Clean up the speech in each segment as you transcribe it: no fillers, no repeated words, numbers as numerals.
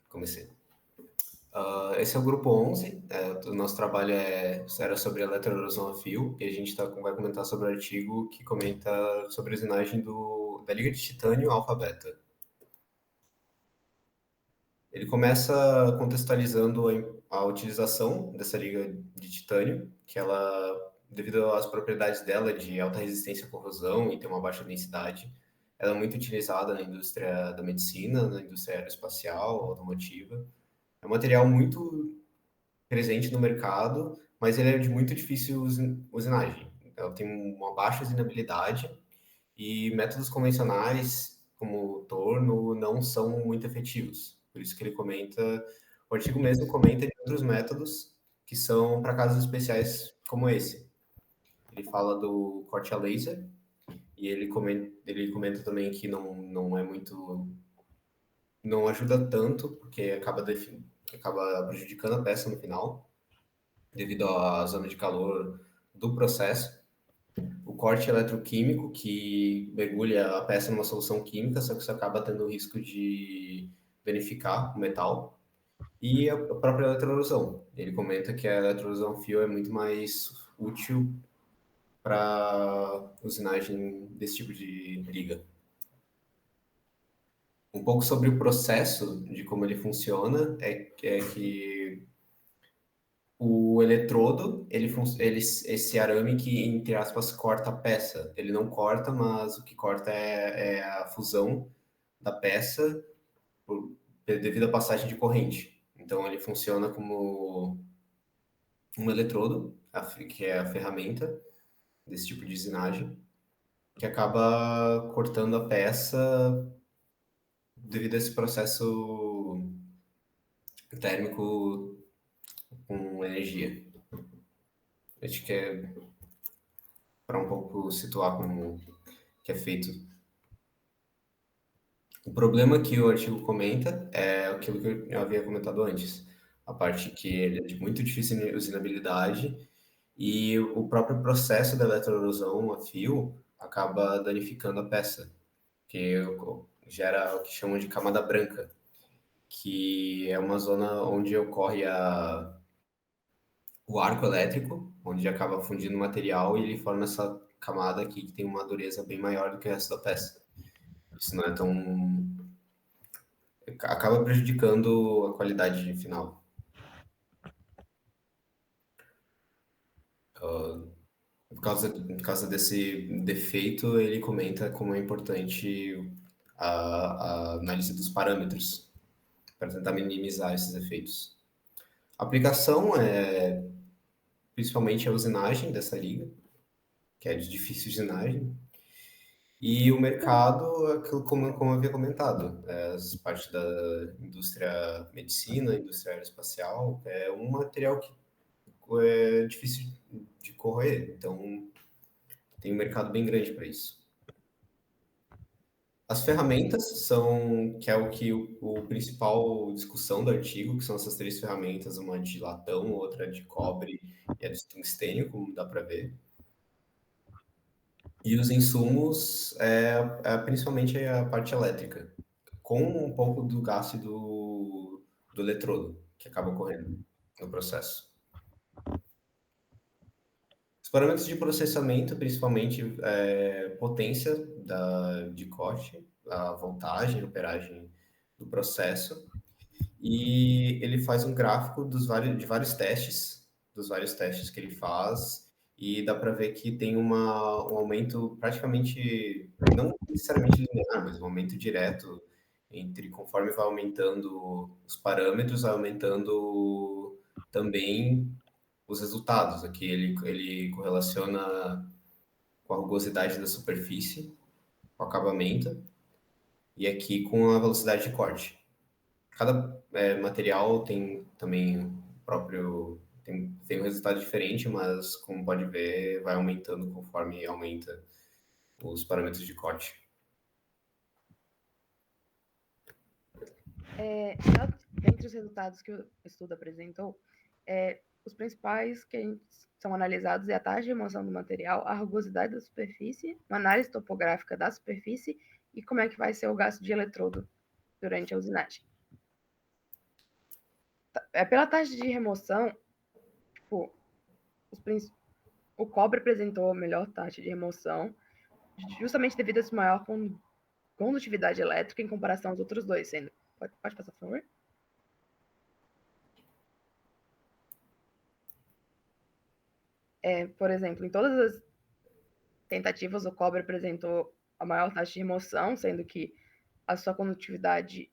Comecei. Esse é o grupo 11. O nosso trabalho era sobre eletroerosão a fio, e a gente vai comentar sobre o artigo que comenta sobre a usinagem da liga de titânio alfa-beta. Ele começa contextualizando a utilização dessa liga de titânio, que ela, devido às propriedades dela de alta resistência à corrosão e ter uma baixa densidade, ela é muito utilizada na indústria da medicina, na indústria aeroespacial, automotiva. É um material muito presente no mercado, mas ele é de muito difícil usinagem. Ela tem uma baixa usinabilidade e métodos convencionais, como o torno, não são muito efetivos. Por isso que ele comenta, o artigo mesmo comenta de outros métodos que são para casos especiais como esse. Ele fala do corte a laser e ele comenta também que não é muito, não ajuda tanto, porque acaba prejudicando a peça no final, devido à zona de calor do processo. O corte eletroquímico, que mergulha a peça numa solução química, só que isso acaba tendo o risco de danificar o metal. E a própria eletroerosão. Ele comenta que a eletroerosão fio é muito mais útil para usinagem desse tipo de liga. Um pouco sobre o processo de como ele funciona é que o eletrodo, esse arame que, entre aspas, corta a peça. Ele não corta, mas o que corta é a fusão da peça devido à passagem de corrente. Então, ele funciona como um eletrodo, que é a ferramenta desse tipo de usinagem, que acaba cortando a peça devido a esse processo térmico com energia. Acho que é para um pouco situar como que é feito. O problema que o artigo comenta é aquilo que eu havia comentado antes, a parte que ele é de muito difícil usinabilidade e o próprio processo da eletroerosão a fio acaba danificando a peça, que gera o que chamam de camada branca, que é uma zona onde ocorre o arco elétrico, onde acaba fundindo o material e ele forma essa camada aqui que tem uma dureza bem maior do que o resto da peça. Isso não é tão acaba prejudicando a qualidade final. Por causa desse defeito, ele comenta como é importante a análise dos parâmetros para tentar minimizar esses efeitos. A aplicação é principalmente a usinagem dessa liga, que é de difícil usinagem, e o mercado, aquilo como eu havia comentado, as partes da indústria medicina, indústria aeroespacial, é um material que é difícil de correr, então tem um mercado bem grande para isso. As ferramentas são, que é o principal discussão do artigo, que são essas três ferramentas, uma de latão, outra de cobre e a de tungstênio, como dá para ver. E os insumos principalmente a parte elétrica, com um pouco do gasto do eletrodo, que acaba ocorrendo no processo. Os parâmetros de processamento, principalmente potência de corte, a voltagem, a amperagem do processo, e ele faz um gráfico de vários testes, dos vários testes que ele faz, e dá para ver que tem um aumento praticamente, não necessariamente linear, mas um aumento direto conforme vai aumentando os parâmetros, vai aumentando também os resultados. Aqui ele correlaciona com a rugosidade da superfície, com o acabamento, e aqui com a velocidade de corte. Cada material tem também o próprio. Tem um resultado diferente, mas como pode ver, vai aumentando conforme aumenta os parâmetros de corte. Dentre os resultados que o estudo apresentou, os principais que são analisados é a taxa de remoção do material, a rugosidade da superfície, uma análise topográfica da superfície e como é que vai ser o gasto de eletrodo durante a usinagem. pela taxa de remoção, tipo, o cobre apresentou a melhor taxa de remoção, justamente devido a sua maior condutividade elétrica em comparação aos outros dois, sendo. Pode passar, por favor? Por exemplo, em todas as tentativas, o cobre apresentou a maior taxa de remoção, sendo que a sua condutividade,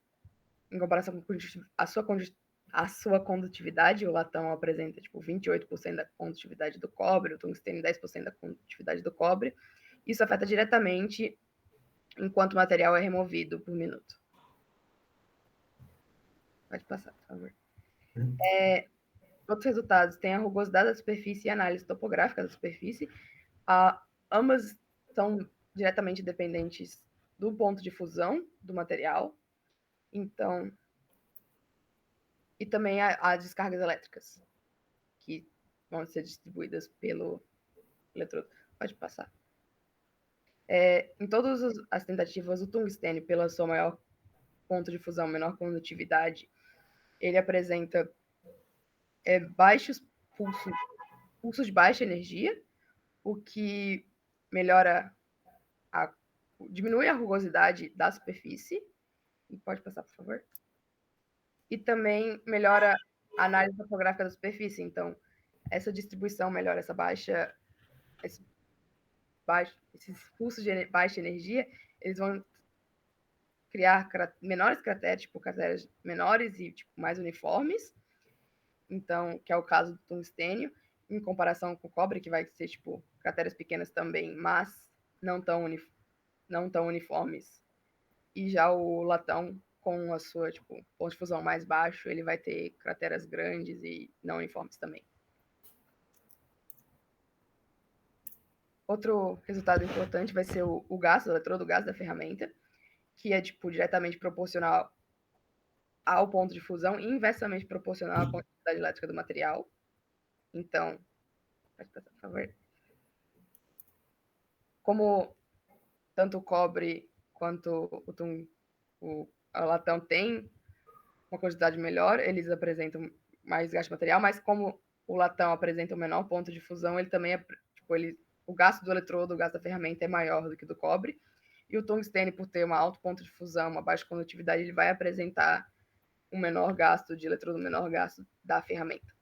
em comparação com a sua condutividade, o latão apresenta tipo 28% da condutividade do cobre, o tungstênio 10% da condutividade do cobre. Isso afeta diretamente enquanto o material é removido por minuto. Pode passar, por favor. Outros resultados têm a rugosidade da superfície e a análise topográfica da superfície. Ambas são diretamente dependentes do ponto de fusão do material. Então, e também as descargas elétricas, que vão ser distribuídas pelo eletrodo. Pode passar. Em todas as tentativas, o tungstênio, pela sua maior ponto de fusão, menor condutividade, ele apresenta baixos pulsos de baixa energia, o que diminui a rugosidade da superfície. E pode passar, por favor. E também melhora a análise topográfica da superfície. Então, essa distribuição melhora esses pulsos de baixa energia, eles vão criar menores crateras, tipo crateras menores e tipo, mais uniformes. Então, que é o caso do tungstênio, em comparação com o cobre, que vai ser tipo crateras pequenas também, mas não tão uniformes. E já o latão, com a sua tipo, ponto de fusão mais baixo, ele vai ter crateras grandes e não uniformes também. Outro resultado importante vai ser o gasto, o eletrodo, o gasto da ferramenta, que é tipo, diretamente proporcional ao ponto de fusão e inversamente proporcional à quantidade elétrica do material. Então, pode passar, por favor. Como tanto o cobre quanto o latão tem uma quantidade melhor, eles apresentam mais gasto de material, mas como o latão apresenta um menor ponto de fusão, ele também o gasto do eletrodo, o gasto da ferramenta é maior do que do cobre. E o tungstênio, por ter um alto ponto de fusão, uma baixa condutividade, ele vai apresentar um menor gasto de eletrodo, um menor gasto da ferramenta.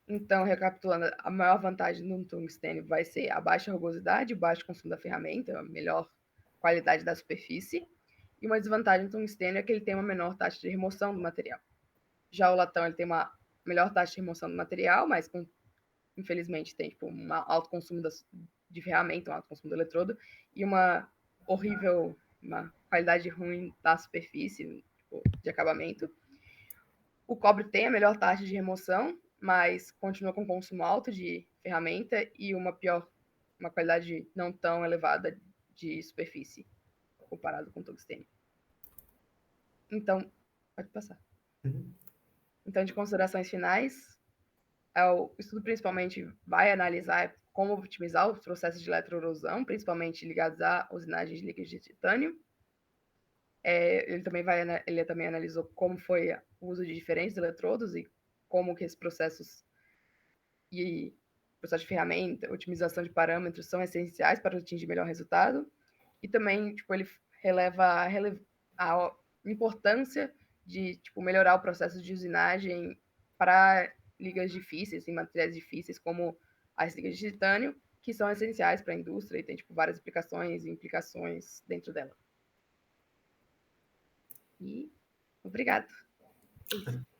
Então, recapitulando, a maior vantagem do tungstênio vai ser a baixa rugosidade, o baixo consumo da ferramenta, a melhor qualidade da superfície. E uma desvantagem do tungstênio é que ele tem uma menor taxa de remoção do material. Já o latão ele tem uma melhor taxa de remoção do material, mas infelizmente tem tipo, um alto consumo de ferramenta, um alto consumo do eletrodo e uma qualidade ruim da superfície, tipo, de acabamento. O cobre tem a melhor taxa de remoção, mas continua com consumo alto de ferramenta e uma qualidade não tão elevada de superfície comparado com o tungstênio. Então, pode passar. Então, de considerações finais, o estudo principalmente vai analisar como otimizar os processos de eletroerosão, principalmente ligados à usinagem de líquidos de titânio. Ele também analisou como foi o uso de diferentes eletrodos e como que esses processos processo de ferramenta, otimização de parâmetros são essenciais para atingir melhor resultado. E também, tipo, ele releva a importância de tipo, melhorar o processo de usinagem para ligas difíceis, em materiais difíceis, como as ligas de titânio, que são essenciais para a indústria e tem tipo, várias aplicações e implicações dentro dela. E obrigado. É isso.